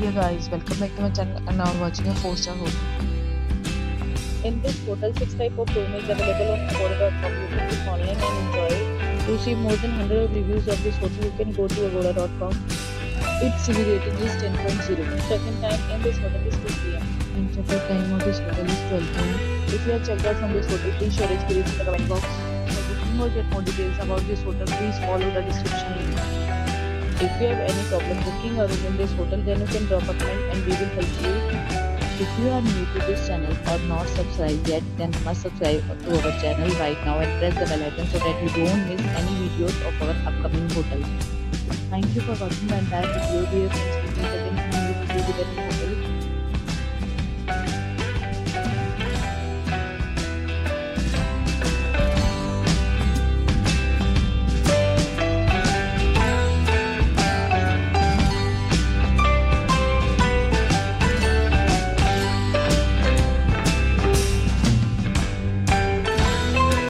Hey guys, welcome back to my channel and now watching a 4-star hotel. In this hotel, 6 type of room is available on Agoda.com. You can book online and enjoy it. To see more than 100 reviews of this hotel, you can go to Agoda.com. Its CV rating is 10.0. Check-in time in this hotel is 2 p.m. And check-out time of this hotel is 12 p.m. If you have checked out from this hotel, please share your experience in the comment box. For booking or get more details about this hotel, please follow the description link. If you have any problem booking a room in this hotel, then you can drop a comment and we will help you. If you are new to this channel or not subscribed yet, then must subscribe to our channel right now and press the bell icon so that you don't miss any videos of our upcoming hotels. Thank you for watching the entire video. Dear friends, we meet again in a new video with a new hotel.